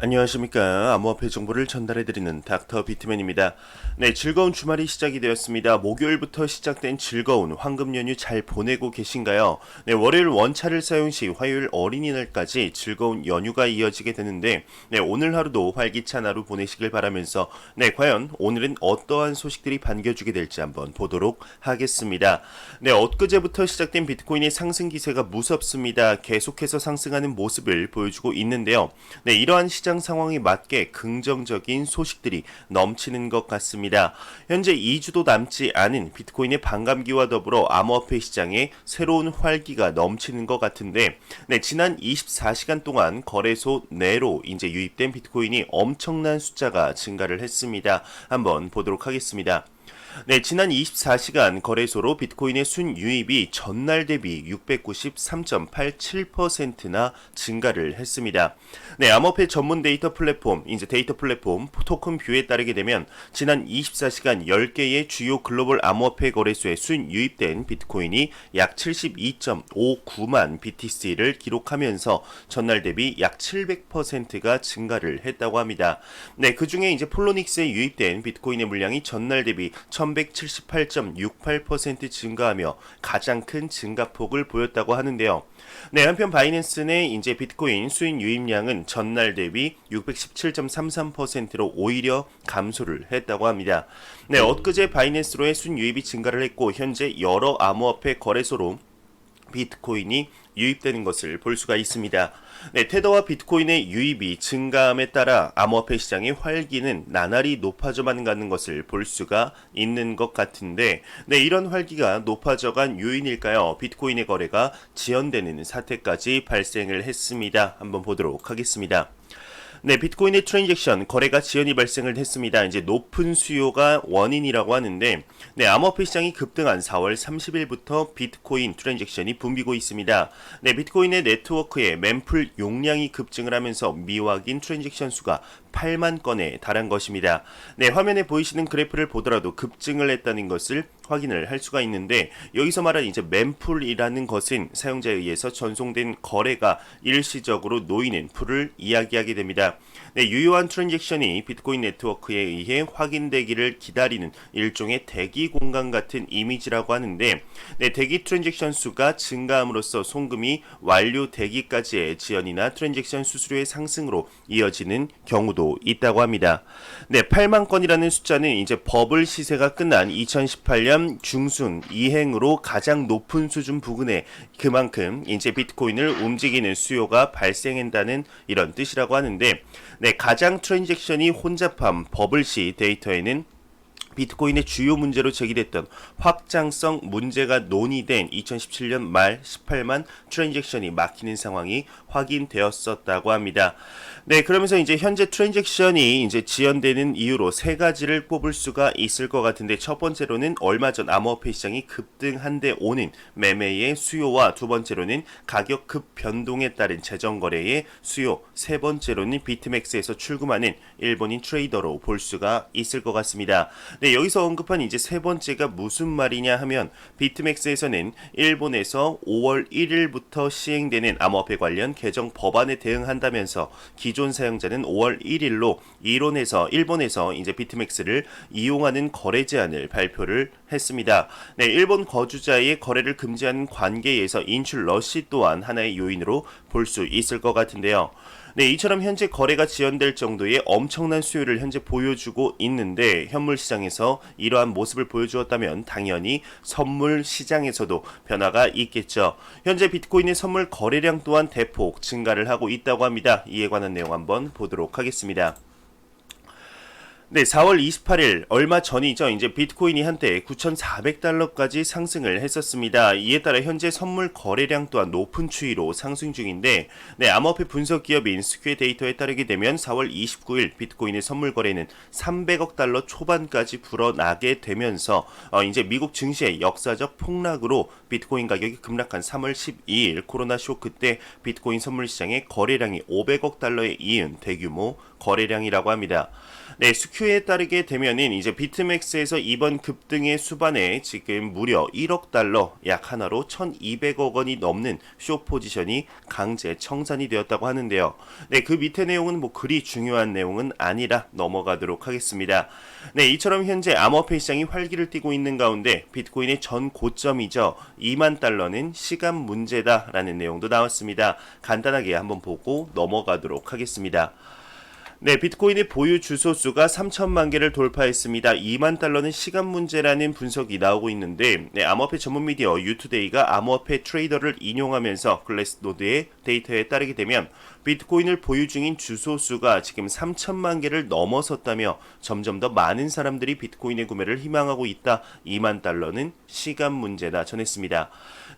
안녕하십니까. 암호화폐 정보를 전달해드리는 닥터 비트맨입니다. 네, 즐거운 주말이 시작이 되었습니다. 목요일부터 시작된 즐거운 황금 연휴 잘 보내고 계신가요? 네, 월요일 원차를 사용 시 화요일 어린이날까지 즐거운 연휴가 이어지게 되는데, 네, 오늘 하루도 활기찬 하루 보내시길 바라면서, 네, 과연 오늘은 어떠한 소식들이 반겨주게 될지 한번 보도록 하겠습니다. 네, 엊그제부터 시작된 비트코인의 상승 기세가 무섭습니다. 계속해서 상승하는 모습을 보여주고 있는데요. 네, 이러한 시장 상황에 맞게 긍정적인 소식들이 넘치는 것 같습니다. 현재 2주도 남지 않은 비트코인의 반감기와 더불어 암호화폐 시장에 새로운 활기가 넘치는 것 같은데, 네, 지난 24시간 동안 거래소 내로 이제 유입된 비트코인이 엄청난 숫자가 증가를 했습니다. 한번 보도록 하겠습니다. 네, 지난 24시간 거래소로 비트코인의 순유입이 전날 대비 693.87%나 증가를 했습니다. 네, 암호화폐 전문 데이터 플랫폼, 이제 데이터 플랫폼 토큰뷰에 따르게 되면 지난 24시간 10개의 주요 글로벌 암호화폐 거래소에 순유입된 비트코인이 약 72.59만 BTC를 기록하면서 전날 대비 약 700%가 증가를 했다고 합니다. 네, 그 중에 이제 폴로닉스에 유입된 비트코인의 물량이 전날 대비 1178.68% 증가하며 가장 큰 증가폭을 보였다고 하는데요. 네, 한편 바이낸스의 이제 비트코인 수익 유입량은 전날 대비 617.33%로 오히려 감소를 했다고 합니다. 네, 엊그제 바이낸스로의 수익 유입이 증가를 했고 현재 여러 암호화폐 거래소로 비트코인이 유입되는 것을 볼 수가 있습니다. 네, 테더와 비트코인의 유입이 증가함에 따라 암호화폐 시장의 활기는 나날이 높아져만 가는 것을 볼 수가 있는 것 같은데, 네, 이런 활기가 높아져간 요인일까요? 비트코인의 거래가 지연되는 사태까지 발생을 했습니다. 한번 보도록 하겠습니다. 네, 비트코인의 트랜잭션 거래가 지연이 발생을 했습니다. 이제 높은 수요가 원인이라고 하는데, 네, 암호화폐 시장이 급등한 4월 30일부터 비트코인 트랜잭션이 붐비고 있습니다. 네, 비트코인의 네트워크에 멤풀 용량이 급증을 하면서 미확인 트랜잭션 수가 8만 건에 달한 것입니다. 네, 화면에 보이시는 그래프를 보더라도 급증을 했다는 것을 확인을 할 수가 있는데, 여기서 말하는 이제 멤풀이라는 것은 사용자에 의해서 전송된 거래가 일시적으로 놓이는 풀을 이야기하게 됩니다. 네, 유효한 트랜잭션이 비트코인 네트워크에 의해 확인되기를 기다리는 일종의 대기 공간 같은 이미지라고 하는데, 네, 대기 트랜잭션 수가 증가함으로써 송금이 완료되기까지의 지연이나 트랜잭션 수수료의 상승으로 이어지는 경우도 있다고 합니다. 네, 8만 건이라는 숫자는 이제 버블 시세가 끝난 2018년 중순 이행으로 가장 높은 수준 부근에 그만큼 이제 비트코인을 움직이는 수요가 발생한다는 이런 뜻이라고 하는데, 네, 가장 트랜잭션이 혼잡한 버블시 데이터에는 비트코인의 주요 문제로 제기됐던 확장성 문제가 논의된 2017년 말 18만 트랜잭션이 막히는 상황이 확인되었었다고 합니다. 네, 그러면서 이제 현재 트랜잭션이 이제 지연되는 이유로 세 가지를 꼽을 수가 있을 것 같은데, 첫 번째로는 얼마 전 암호화폐 시장이 급등한 데 오는 매매의 수요와 두 번째로는 가격 급 변동에 따른 재정 거래의 수요, 세 번째로는 비트맥스에서 출금하는 일본인 트레이더로 볼 수가 있을 것 같습니다. 네, 여기서 언급한 이제 세 번째가 무슨 말이냐 하면, 비트맥스에서는 일본에서 5월 1일부터 시행되는 암호화폐 관련 개정 법안에 대응한다면서 기존 사용자는 5월 1일로 일본에서 이제 비트맥스를 이용하는 거래 제한을 발표를 했습니다. 네, 일본 거주자의 거래를 금지하는 관계에서 인출 러시 또한 하나의 요인으로 볼 수 있을 것 같은데요. 네, 이처럼 현재 거래가 지연될 정도의 엄청난 수요를 현재 보여주고 있는데, 현물 시장에서 이러한 모습을 보여주었다면 당연히 선물 시장에서도 변화가 있겠죠. 현재 비트코인의 선물 거래량 또한 대폭 증가를 하고 있다고 합니다. 이에 관한 내용 한번 보도록 하겠습니다. 네, 4월 28일 얼마 전이죠. 이제 비트코인이 한때 9,400달러까지 상승을 했었습니다. 이에 따라 현재 선물 거래량 또한 높은 추이로 상승 중인데, 네, 암호화폐 분석 기업인 스퀘어 데이터에 따르게 되면 4월 29일 비트코인의 선물 거래는 300억 달러 초반까지 불어나게 되면서 이제 미국 증시의 역사적 폭락으로 비트코인 가격이 급락한 3월 12일 코로나 쇼크 때 비트코인 선물 시장의 거래량이 500억 달러에 이은 대규모 거래량이라고 합니다. 네, 스퀘어 추이에 따르게 되면은 이제 비트맥스에서 이번 급등의 수반에 지금 무려 1억 달러 약 하나로 1,200억 원이 넘는 쇼 포지션이 강제 청산이 되었다고 하는데요. 네, 그 밑에 내용은 뭐 그리 중요한 내용은 아니라 넘어가도록 하겠습니다. 네, 이처럼 현재 암호화폐 시장이 활기를 띠고 있는 가운데 비트코인의 전 고점이죠. 2만 달러는 시간 문제다라는 내용도 나왔습니다. 간단하게 한번 보고 넘어가도록 하겠습니다. 네, 비트코인의 보유 주소 수가 3천만 개를 돌파했습니다. 2만 달러는 시간 문제라는 분석이 나오고 있는데, 네, 암호화폐 전문 미디어 유투데이가 암호화폐 트레이더를 인용하면서 글래스노드의 데이터에 따르게 되면 비트코인을 보유 중인 주소 수가 지금 3천만 개를 넘어섰다며 점점 더 많은 사람들이 비트코인의 구매를 희망하고 있다. 2만 달러는 시간 문제다 전했습니다.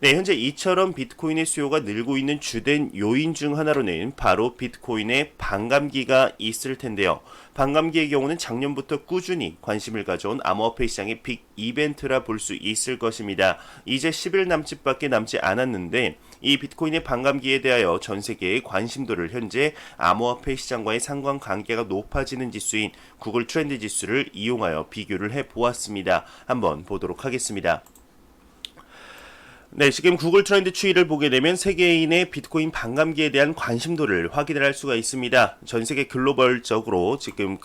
네, 현재 이처럼 비트코인의 수요가 늘고 있는 주된 요인 중 하나로는 바로 비트코인의 반감기가 있을 텐데요. 반감기의 경우는 작년부터 꾸준히 관심을 가져온 암호화폐 시장의 빅 이벤트라 볼 수 있을 것입니다. 이제 10일 남짓밖에 남지 않았는데 이 비트코인의 반감기에 대하여 전 세계의 관심도를 현재 암호화폐 시장과의 상관관계가 높아지는 지수인 구글 트렌드 지수를 이용하여 비교를 해보았습니다. 한번 보도록 하겠습니다. 네, 지금 구글 트렌드 추이를 보게 되면 세계인의 비트코인 반감기에 대한 관심도를 확인을 할 수가 있습니다. 전 세계 글로벌적으로 지금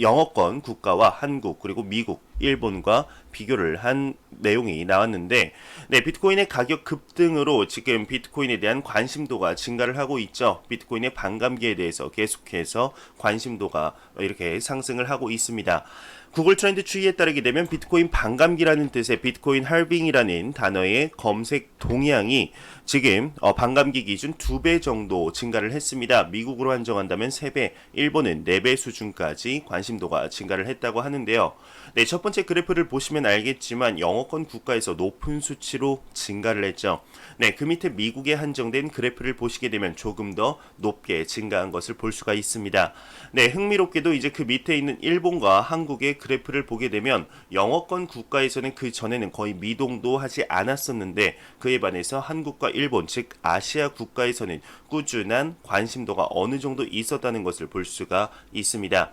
영어권 국가와 한국 그리고 미국, 일본과 비교를 한 내용이 나왔는데, 네, 비트코인의 가격 급등으로 지금 비트코인에 대한 관심도가 증가를 하고 있죠. 비트코인의 반감기에 대해서 계속해서 관심도가 이렇게 상승을 하고 있습니다. 구글 트렌드 추이에 따르게 되면 비트코인 반감기라는 뜻의 비트코인 할빙이라는 단어의 검색 동향이 지금 반감기 기준 2배 정도 증가를 했습니다. 미국으로 한정한다면 3배, 일본은 4배 수준까지 관심도가 증가를 했다고 하는데요. 네, 첫 번째 그래프를 보시면 알겠지만 영어권 국가에서 높은 수치로 증가를 했죠. 네, 그 밑에 미국에 한정된 그래프를 보시게 되면 조금 더 높게 증가한 것을 볼 수가 있습니다. 네, 흥미롭게도 이제 그 밑에 있는 일본과 한국의 그래프를 보게 되면 영어권 국가에서는 그 전에는 거의 미동도 하지 않았었는데 그에 반해서 한국과 일본, 즉 아시아 국가에서는 꾸준한 관심도가 어느 정도 있었다는 것을 볼 수가 있습니다.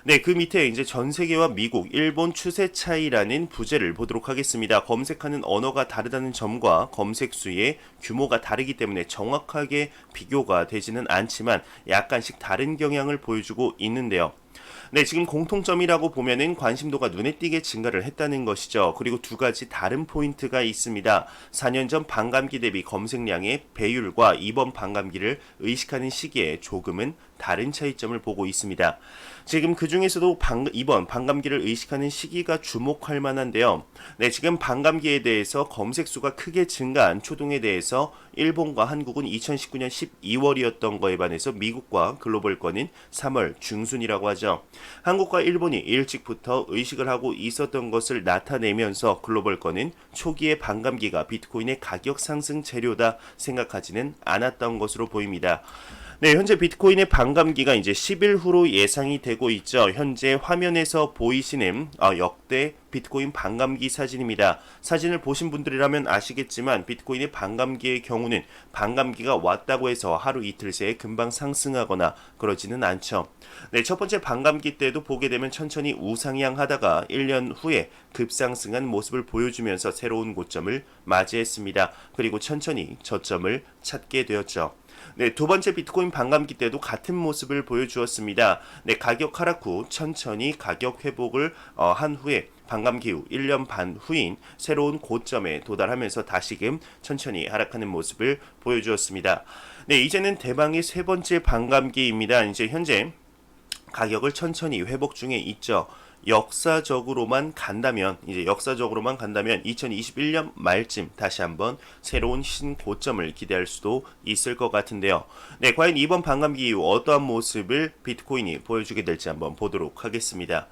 네, 그 밑에 이제 전 세계와 미국, 일본 추세 차이라는 부제를 보도록 하겠습니다. 검색하는 언어가 다르다는 점과 검색 수의 규모가 다르기 때문에 정확하게 비교가 되지는 않지만 약간씩 다른 경향을 보여주고 있는데요. 네, 지금 공통점이라고 보면은 관심도가 눈에 띄게 증가를 했다는 것이죠. 그리고 두 가지 다른 포인트가 있습니다. 4년 전 반감기 대비 검색량의 배율과 이번 반감기를 의식하는 시기에 조금은 다른 차이점을 보고 있습니다. 지금 그 중에서도 이번 반감기를 의식하는 시기가 주목할 만한데요. 네, 지금 반감기에 대해서 검색 수가 크게 증가한 초동에 대해서 일본과 한국은 2019년 12월이었던 거에 반해서 미국과 글로벌권은 3월 중순이라고 하죠. 한국과 일본이 일찍부터 의식을 하고 있었던 것을 나타내면서 글로벌권은 초기의 반감기가 비트코인의 가격 상승 재료다 생각하지는 않았던 것으로 보입니다. 네, 현재 비트코인의 반감기가 이제 10일 후로 예상이 되고 있죠. 현재 화면에서 보이시는 역대 비트코인 반감기 사진입니다. 사진을 보신 분들이라면 아시겠지만 비트코인의 반감기의 경우는 반감기가 왔다고 해서 하루 이틀 새에 금방 상승하거나 그러지는 않죠. 네, 첫 번째 반감기 때도 보게 되면 천천히 우상향하다가 1년 후에 급상승한 모습을 보여주면서 새로운 고점을 맞이했습니다. 그리고 천천히 저점을 찾게 되었죠. 네, 두 번째 비트코인 반감기 때도 같은 모습을 보여주었습니다. 네, 가격 하락 후 천천히 가격 회복을 한 후에 반감기 후 1년 반 후인 새로운 고점에 도달하면서 다시금 천천히 하락하는 모습을 보여주었습니다. 네, 이제는 대망의 세 번째 반감기입니다. 이제 현재 가격을 천천히 회복 중에 있죠. 역사적으로만 간다면 2021년 말쯤 다시 한번 새로운 신고점을 기대할 수도 있을 것 같은데요. 네, 과연 이번 반감기 이후 어떠한 모습을 비트코인이 보여주게 될지 한번 보도록 하겠습니다.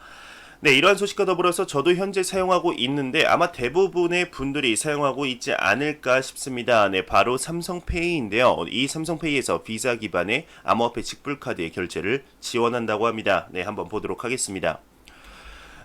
네, 이러한 소식과 더불어서 저도 현재 사용하고 있는데 아마 대부분의 분들이 사용하고 있지 않을까 싶습니다. 네, 바로 삼성페이인데요. 이 삼성페이에서 비자 기반의 암호화폐 직불카드의 결제를 지원한다고 합니다. 네, 한번 보도록 하겠습니다.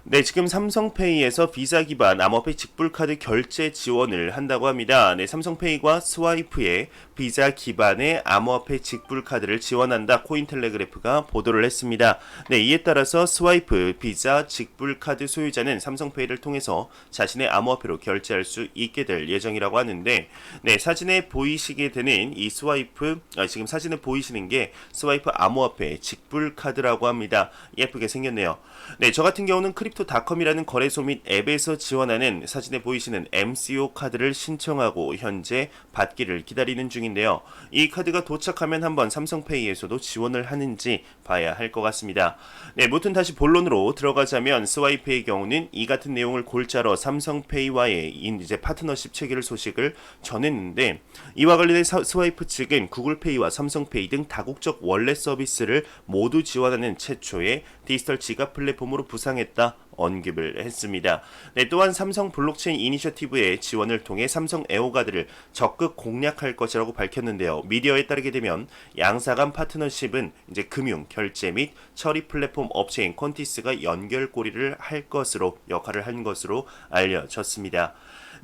네, 지금 삼성페이에서 비자 기반 암호화폐 직불카드 결제 지원을 한다고 합니다. 네, 삼성페이와 스와이프의 비자 기반의 암호화폐 직불카드를 지원한다. 코인텔레그래프가 보도를 했습니다. 네, 이에 따라서 스와이프 비자 직불카드 소유자는 삼성페이를 통해서 자신의 암호화폐로 결제할 수 있게 될 예정이라고 하는데, 네, 사진에 보이시게 되는 이 스와이프, 지금 사진에 보이시는 게 스와이프 암호화폐 직불카드라고 합니다. 예쁘게 생겼네요. 네, 저 같은 경우는 크립토닷컴이라는 거래소 및 앱에서 지원하는 사진에 보이시는 MCO 카드를 신청하고 현재 받기를 기다리는 중인데요. 이 카드가 도착하면 한번 삼성페이에서도 지원을 하는지 봐야 할 것 같습니다. 네, 무튼 다시 본론으로 들어가자면 스와이프의 경우는 이 같은 내용을 골자로 삼성페이와의 이제 파트너십 체결 소식을 전했는데, 이와 관련해 스와이프 측은 구글페이와 삼성페이 등 다국적 원래 서비스를 모두 지원하는 최초의 디지털 지갑 플랫폼으로 부상했다 언급을 했습니다. 네, 또한 삼성 블록체인 이니셔티브의 지원을 통해 삼성 에오가드를 적극 공략할 것이라고 밝혔는데요. 미디어에 따르게 되면 양사 간 파트너십은 이제 금융, 결제 및 처리 플랫폼 업체인 콘티스가 연결고리를 할 것으로 역할을 한 것으로 알려졌습니다.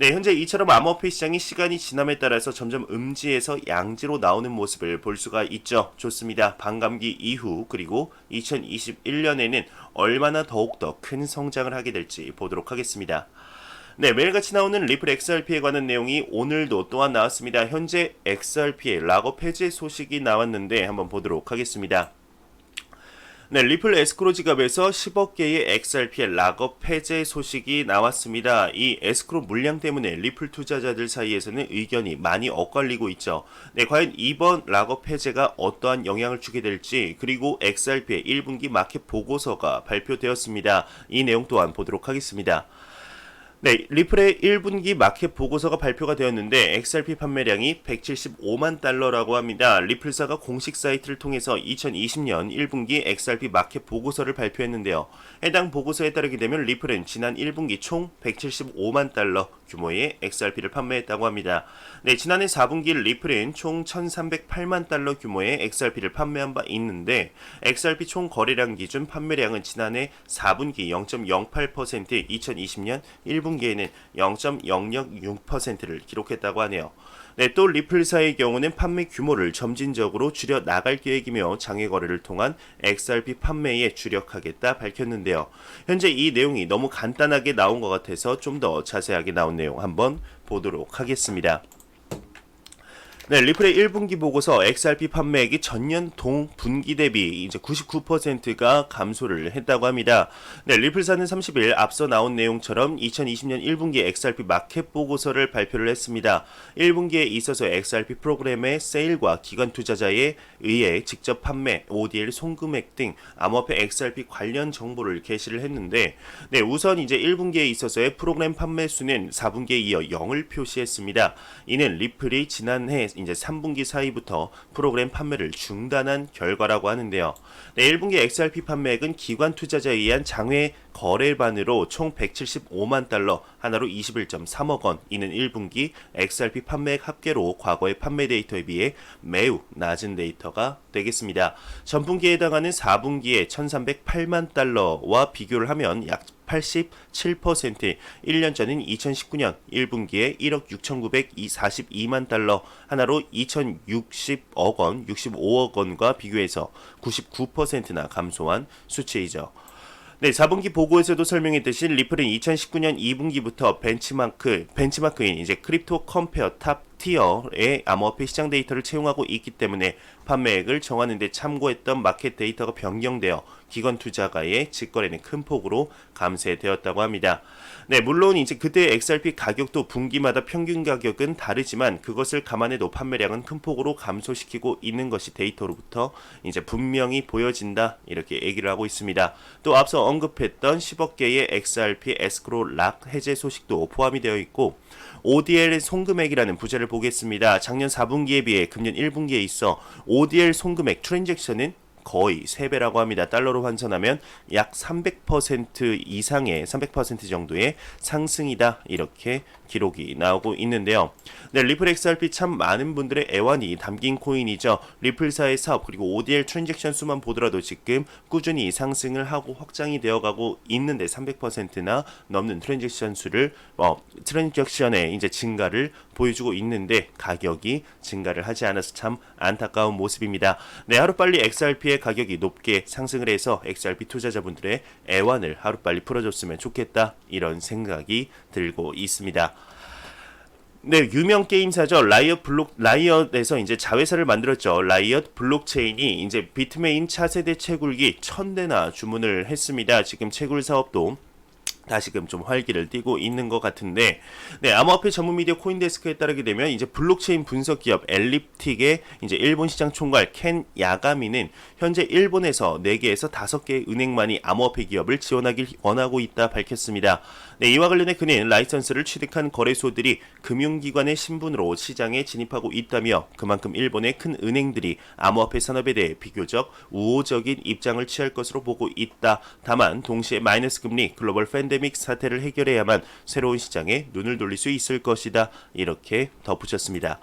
네, 현재 이처럼 암호화폐 시장이 시간이 지남에 따라서 점점 음지에서 양지로 나오는 모습을 볼 수가 있죠. 좋습니다. 반감기 이후 그리고 2021년에는 얼마나 더욱더 큰 성장을 하게 될지 보도록 하겠습니다. 네, 매일같이 나오는 리플 XRP에 관한 내용이 오늘도 또한 나왔습니다. 현재 XRP의 락업 해제 소식이 나왔는데 한번 보도록 하겠습니다. 네, 리플 에스크로 지갑에서 10억 개의 XRP의 락업 해제 소식이 나왔습니다. 이 에스크로 물량 때문에 리플 투자자들 사이에서는 의견이 많이 엇갈리고 있죠. 네, 과연 이번 락업 해제가 어떠한 영향을 주게 될지, 그리고 XRP의 1분기 마켓 보고서가 발표되었습니다. 이 내용 또한 보도록 하겠습니다. 네, 리플의 1분기 마켓 보고서가 발표가 되었는데 XRP 판매량이 175만 달러라고 합니다. 리플사가 공식 사이트를 통해서 2020년 1분기 XRP 마켓 보고서를 발표했는데요. 해당 보고서에 따르게 되면 리플은 지난 1분기 총 175만 달러 규모의 XRP를 판매했다고 합니다. 네, 지난해 4분기 리플은 총 1,308만 달러 규모의 XRP를 판매한 바 있는데, XRP 총 거래량 기준 판매량은 지난해 4분기 0.08%, 2020년 1분기에는 0.006%를 기록했다고 하네요. 네, 또 리플사의 경우는 판매 규모를 점진적으로 줄여 나갈 계획이며 장외 거래를 통한 XRP 판매에 주력하겠다 밝혔는데요. 현재 이 내용이 너무 간단하게 나온 것 같아서 좀 더 자세하게 나온 내용 한번 보도록 하겠습니다. 네, 리플의 1분기 보고서 XRP 판매액이 전년 동분기 대비 이제 99%가 감소를 했다고 합니다. 네, 리플사는 30일 앞서 나온 내용처럼 2020년 1분기 XRP 마켓 보고서를 발표를 했습니다. 1분기에 있어서 XRP 프로그램의 세일과 기관 투자자에 의해 직접 판매, ODL 송금액 등 암호화폐 XRP 관련 정보를 게시를 했는데, 네, 우선 이제 1분기에 있어서의 프로그램 판매 수는 4분기에 이어 0을 표시했습니다. 이는 리플이 지난해 이제 3분기 사이부터 프로그램 판매를 중단한 결과라고 하는데요. 네, 1분기 XRP 판매액은 기관 투자자에 의한 장외 거래반으로 총 175만 달러, 하나로 21.3억 원. 이는 1분기 XRP 판매액 합계로 과거의 판매 데이터에 비해 매우 낮은 데이터가 되겠습니다. 전분기에 해당하는 4분기에 1,308만 달러와 비교를 하면 약 87%, 1년 전인 2019년 1분기에 1억 6,942만 달러, 하나로 2,060억 원, 65억 원과 비교해서 99%나 감소한 수치이죠. 네, 4분기 보고에서도 설명했듯이 리플은 2019년 2분기부터 벤치마크인 이제 크립토 컴페어 탑 티어의 암호화폐 시장 데이터를 채용하고 있기 때문에 판매액을 정하는 데 참고했던 마켓 데이터가 변경되어 기관 투자가의 직거래는 큰 폭으로 감쇄되었다고 합니다. 네, 물론 이제 그때 XRP 가격도 분기마다 평균 가격은 다르지만 그것을 감안해도 판매량은 큰 폭으로 감소시키고 있는 것이 데이터로부터 이제 분명히 보여진다, 이렇게 얘기를 하고 있습니다. 또 앞서 언급했던 10억 개의 XRP 에스크로 락 해제 소식도 포함이 되어 있고, ODL 송금액이라는 부제를 보겠습니다. 작년 4분기에 비해 금년 1분기에 있어 ODL 송금액 트랜잭션은 거의 3배라고 합니다. 달러로 환산하면 약 300% 이상의 300% 정도의 상승이다, 이렇게 기록이 나오고 있는데요. 네, 리플 XRP 참 많은 분들의 애환이 담긴 코인이죠. 리플사의 사업 그리고 ODL 트랜잭션 수만 보더라도 지금 꾸준히 상승을 하고 확장이 되어가고 있는데 300%나 넘는 트랜잭션 수를 트랜잭션의 이제 증가를 보여주고 있는데 가격이 증가를 하지 않아서 참 안타까운 모습입니다. 네, 하루빨리 XRP의 가격이 높게 상승을 해서 XRP 투자자분들의 애환을 하루빨리 풀어줬으면 좋겠다 이런 생각이 들고 있습니다. 네, 유명 게임사죠. 라이엇에서 이제 자회사를 만들었죠. 라이엇 블록체인이 이제 비트메인 차세대 채굴기 1000대나 주문을 했습니다. 지금 채굴 사업도 다시금 좀 활기를 띠고 있는 것 같은데, 네, 암호화폐 전문 미디어 코인데스크에 따르게 되면 이제 블록체인 분석 기업 엘립틱의 이제 일본 시장 총괄 켄 야가미는 현재 일본에서 4개에서 5개의 은행만이 암호화폐 기업을 지원하길 원하고 있다 밝혔습니다. 네, 이와 관련해 그는 라이선스를 취득한 거래소들이 금융기관의 신분으로 시장에 진입하고 있다며 그만큼 일본의 큰 은행들이 암호화폐 산업에 대해 비교적 우호적인 입장을 취할 것으로 보고 있다. 다만 동시에 마이너스 금리, 글로벌 팬데믹 사태를 해결해야만 새로운 시장에 눈을 돌릴 수 있을 것이다. 이렇게 덧붙였습니다.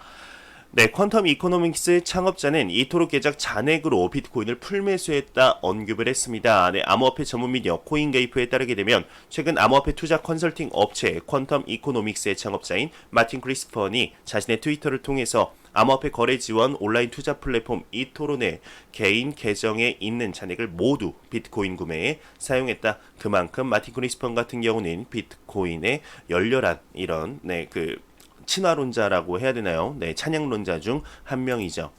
네, 퀀텀 이코노믹스 창업자는 이토록 계작 잔액으로 비트코인을 풀매수했다 언급을 했습니다. 네, 암호화폐 전문 미디어 코인게이프에 따르게 되면 최근 암호화폐 투자 컨설팅 업체 퀀텀 이코노믹스의 창업자인 마틴 크리스퍼니 자신의 트위터를 통해서 암호화폐 거래 지원 온라인 투자 플랫폼 이토로 내 개인 계정에 있는 잔액을 모두 비트코인 구매에 사용했다. 그만큼 마틴 크리스퍼 같은 경우는 비트코인의 열렬한 이런 친화론자라고 해야 되나요? 네, 찬양론자 중 한 명이죠.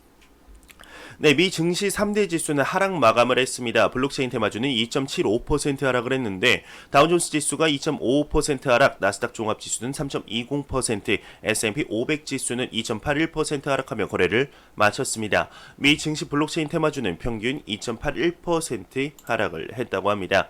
네, 미 증시 3대 지수는 하락 마감을 했습니다. 블록체인 테마주는 2.75% 하락을 했는데 다우존스 지수가 2.55% 하락, 나스닥 종합지수는 3.20%, S&P 500 지수는 2.81% 하락하며 거래를 마쳤습니다. 미 증시 블록체인 테마주는 평균 2.81% 하락을 했다고 합니다.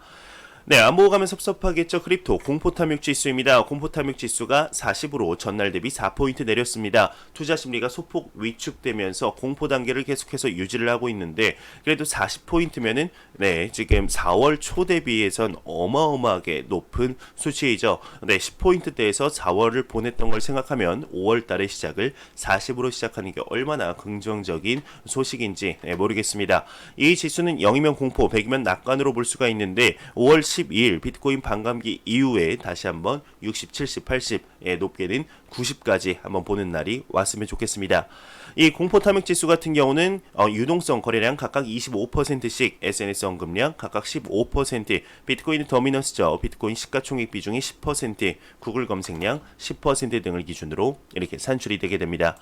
네, 안 보고 가면 섭섭하겠죠. 크립토 공포탐욕 지수입니다. 공포탐욕 지수가 40으로 전날 대비 4포인트 내렸습니다. 투자 심리가 소폭 위축되면서 공포 단계를 계속해서 유지를 하고 있는데 그래도 40포인트면은 네, 지금 4월 초 대비해선 어마어마하게 높은 수치이죠. 네, 10포인트대에서 4월을 보냈던 걸 생각하면 5월 달의 시작을 40으로 시작하는 게 얼마나 긍정적인 소식인지 모르겠습니다. 이 지수는 0이면 공포, 100이면 낙관으로 볼 수가 있는데 5월 12일 비트코인 반감기 이후에 다시 한번 60, 70, 80에 높게는 90까지 한번 보는 날이 왔으면 좋겠습니다. 이 공포 탐욕 지수 같은 경우는 유동성 거래량 각각 25%씩, SNS 언급량 각각 15%, 비트코인 더미넌스죠. 비트코인 시가총액 비중이 10%, 구글 검색량 10% 등을 기준으로 이렇게 산출이 되게 됩니다.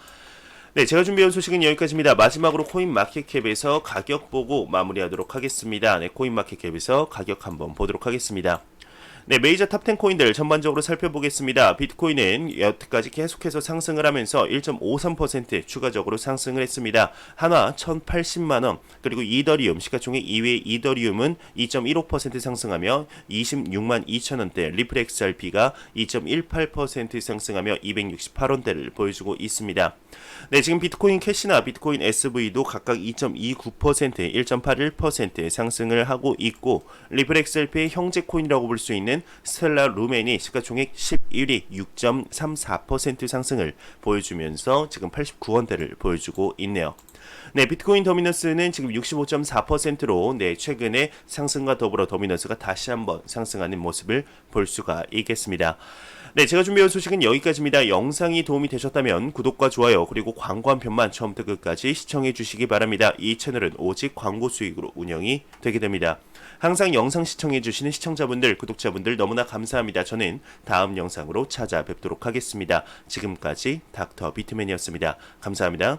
네, 제가 준비한 소식은 여기까지입니다. 마지막으로 코인마켓캡에서 가격 보고 마무리하도록 하겠습니다. 네, 코인마켓캡에서 가격 한번 보도록 하겠습니다. 네, 메이저 탑10 코인들 전반적으로 살펴보겠습니다. 비트코인은 여태까지 계속해서 상승을 하면서 1.53% 추가적으로 상승을 했습니다. 한화 1080만원, 그리고 이더리움 시가총액 2위의 이더리움은 2.15% 상승하며 26만 2천원대, 리플 XRP가 2.18% 상승하며 268원대를 보여주고 있습니다. 네, 지금 비트코인 캐시나 비트코인 SV도 각각 2.29%, 1.81% 상승을 하고 있고 리플 XRP의 형제 코인이라고 볼 수 있는 스텔라 루멘이 시가총액 11위 6.34% 상승을 보여주면서 지금 89원대를 보여주고 있네요. 네, 비트코인 더미넌스는 지금 65.4%로 네, 최근에 상승과 더불어 더미넌스가 다시 한번 상승하는 모습을 볼 수가 있겠습니다. 네, 제가 준비한 소식은 여기까지입니다. 영상이 도움이 되셨다면 구독과 좋아요 그리고 광고 한 편만 처음부터 끝까지 시청해 주시기 바랍니다. 이 채널은 오직 광고 수익으로 운영이 되게 됩니다. 항상 영상 시청해 주시는 시청자분들, 구독자분들 너무나 감사합니다. 저는 다음 영상으로 찾아뵙도록 하겠습니다. 지금까지 닥터 비트맨이었습니다. 감사합니다.